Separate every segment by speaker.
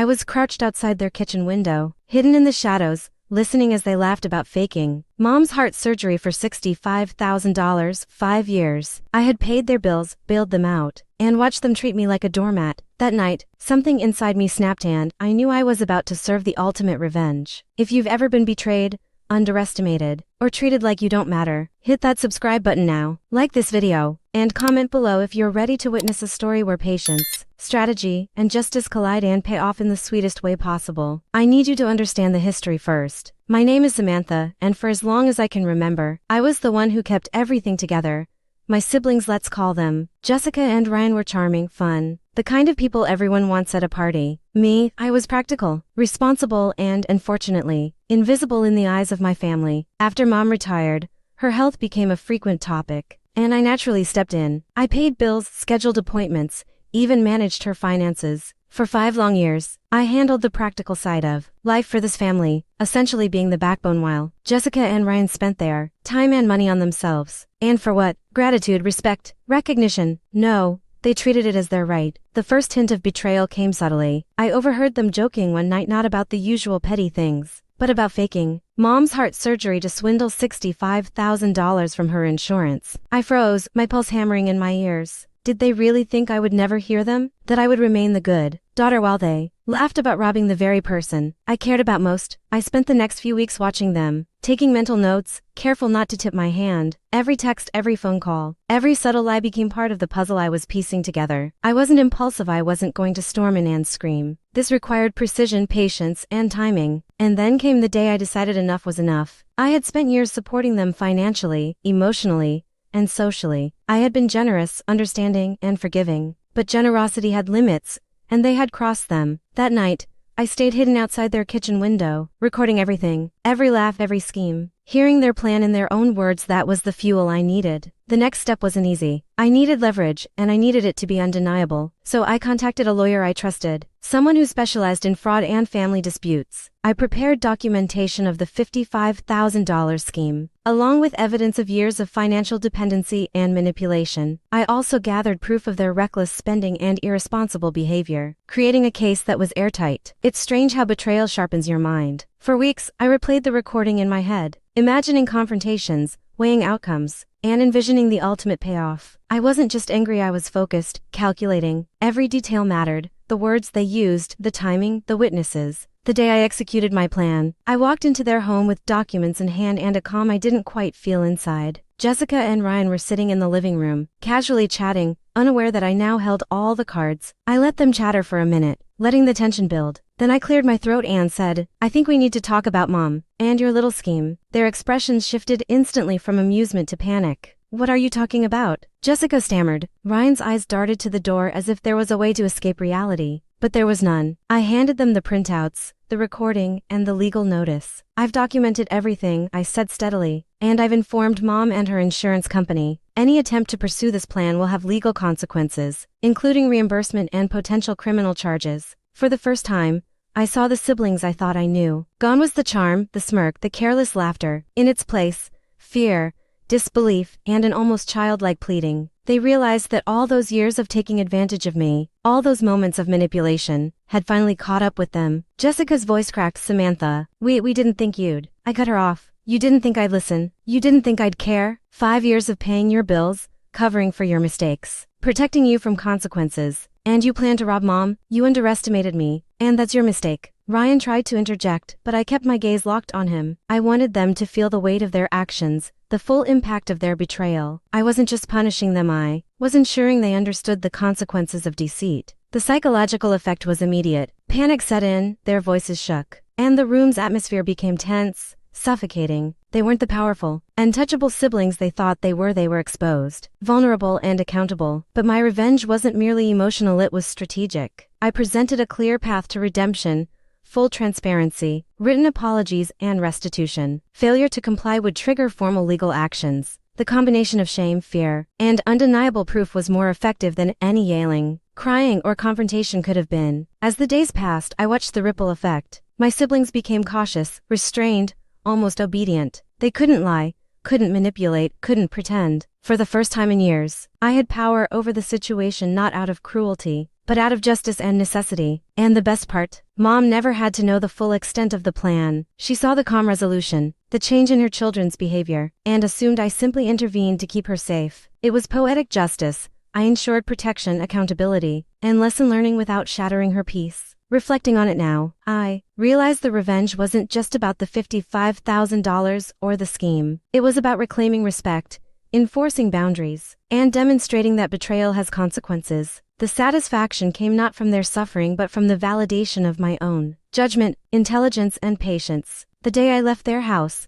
Speaker 1: I was crouched outside their kitchen window, hidden in the shadows, listening as they laughed about faking Mom's heart surgery for $65,000, 5 years. I had paid their bills, bailed them out, and watched them treat me like a doormat. That night, something inside me snapped and I knew I was about to serve the ultimate revenge. If you've ever been betrayed, underestimated, or treated like you don't matter, hit that subscribe button now, like this video, and comment below if you're ready to witness a story where patience, strategy, and justice collide and pay off in the sweetest way possible. I need you to understand the history first. My name is Samantha, and for as long as I can remember, I was the one who kept everything together. My siblings, let's call them Jessica and Ryan, were charming, fun, the kind of people everyone wants at a party. Me, I was practical, responsible, and, unfortunately, invisible in the eyes of my family. After Mom retired, her health became a frequent topic, and I naturally stepped in. I paid bills, scheduled appointments, even managed her finances. For 5 long years, I handled the practical side of life for this family, essentially being the backbone while Jessica and Ryan spent their time and money on themselves. And for what? Gratitude, respect, recognition? No, they treated it as their right. The first hint of betrayal came subtly. I overheard them joking one night, not about the usual petty things, but about faking Mom's heart surgery to swindle $65,000 from her insurance. I froze, my pulse hammering in my ears. Did they really think I would never hear them? That I would remain the good daughter while they laughed about robbing the very person I cared about most? I spent the next few weeks watching them, taking mental notes, careful not to tip my hand. Every text, every phone call, every subtle lie became part of the puzzle I was piecing together. I wasn't impulsive, I wasn't going to storm in and scream. This required precision, patience, and timing. And then came the day I decided enough was enough. I had spent years supporting them financially, emotionally, and socially. I had been generous, understanding, and forgiving. But generosity had limits, and they had crossed them. That night, I stayed hidden outside their kitchen window, recording everything, every laugh, every scheme. Hearing their plan in their own words, that was the fuel I needed. The next step wasn't easy. I needed leverage, and I needed it to be undeniable. So I contacted a lawyer I trusted, someone who specialized in fraud and family disputes. I prepared documentation of the $55,000 scheme, along with evidence of years of financial dependency and manipulation. I also gathered proof of their reckless spending and irresponsible behavior, creating a case that was airtight. It's strange how betrayal sharpens your mind. For weeks, I replayed the recording in my head, imagining confrontations, weighing outcomes, and envisioning the ultimate payoff. I wasn't just angry, I was focused, calculating. Every detail mattered, the words they used, the timing, the witnesses. The day I executed my plan, I walked into their home with documents in hand and a calm I didn't quite feel inside. Jessica and Ryan were sitting in the living room, casually chatting, unaware that I now held all the cards. I let them chatter for a minute, letting the tension build. Then I cleared my throat and said, I think we need to talk about Mom, and your little scheme. Their expressions shifted instantly from amusement to panic. What are you talking about? Jessica stammered. Ryan's eyes darted to the door as if there was a way to escape reality. But there was none. I handed them the printouts, the recording, and the legal notice. I've documented everything, I said steadily, and I've informed Mom and her insurance company. Any attempt to pursue this plan will have legal consequences, including reimbursement and potential criminal charges. For the first time, I saw the siblings I thought I knew. Gone was the charm, the smirk, the careless laughter. In its place, fear, disbelief, and an almost childlike pleading. They realized that all those years of taking advantage of me, all those moments of manipulation, had finally caught up with them. Jessica's voice cracked. Samantha, we didn't think you'd. I cut her off. You didn't think I'd listen. You didn't think I'd care. 5 years of paying your bills, covering for your mistakes, protecting you from consequences. And you plan to rob Mom? You underestimated me, and that's your mistake. Ryan tried to interject, but I kept my gaze locked on him. I wanted them to feel the weight of their actions, the full impact of their betrayal. I wasn't just punishing them, I was ensuring they understood the consequences of deceit. The psychological effect was immediate. Panic set in, their voices shook, and the room's atmosphere became tense, suffocating. They weren't the powerful, untouchable siblings they thought they were exposed, vulnerable and accountable. But my revenge wasn't merely emotional, it was strategic. I presented a clear path to redemption, full transparency, written apologies, and restitution. Failure to comply would trigger formal legal actions. The combination of shame, fear, and undeniable proof was more effective than any yelling, crying, or confrontation could have been. As the days passed, I watched the ripple effect. My siblings became cautious, restrained, almost obedient. They couldn't lie, couldn't manipulate, couldn't pretend. For the first time in years, I had power over the situation, not out of cruelty, but out of justice and necessity. And the best part, Mom never had to know the full extent of the plan. She saw the calm resolution, the change in her children's behavior, and assumed I simply intervened to keep her safe. It was poetic justice. I ensured protection, accountability, and lesson learning without shattering her peace. Reflecting on it now, I realized the revenge wasn't just about the $55,000 or the scheme. It was about reclaiming respect, enforcing boundaries, and demonstrating that betrayal has consequences. The satisfaction came not from their suffering but from the validation of my own judgment, intelligence, and patience. The day I left their house,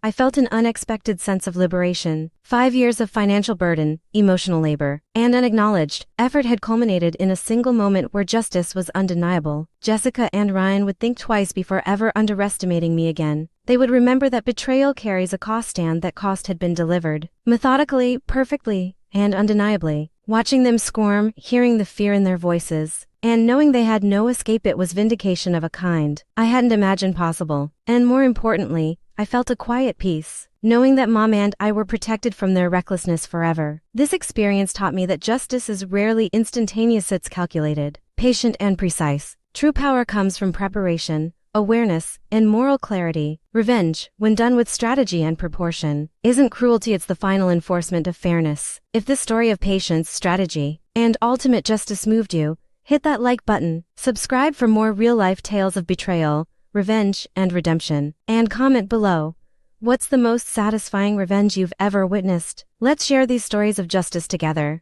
Speaker 1: I felt an unexpected sense of liberation. 5 years of financial burden, emotional labor, and unacknowledged effort had culminated in a single moment where justice was undeniable. Jessica and Ryan would think twice before ever underestimating me again. They would remember that betrayal carries a cost and that cost had been delivered. Methodically, perfectly, and undeniably. Watching them squirm, hearing the fear in their voices, and knowing they had no escape, it was vindication of a kind I hadn't imagined possible. And more importantly, I felt a quiet peace, knowing that Mom and I were protected from their recklessness forever. This experience taught me that justice is rarely instantaneous, it's calculated, patient, and precise. True power comes from preparation, awareness, and moral clarity. Revenge, when done with strategy and proportion, isn't cruelty, it's the final enforcement of fairness. If this story of patience, strategy, and ultimate justice moved you, hit that like button, subscribe for more real-life tales of betrayal, revenge, and redemption, and comment below. What's the most satisfying revenge you've ever witnessed? Let's share these stories of justice together.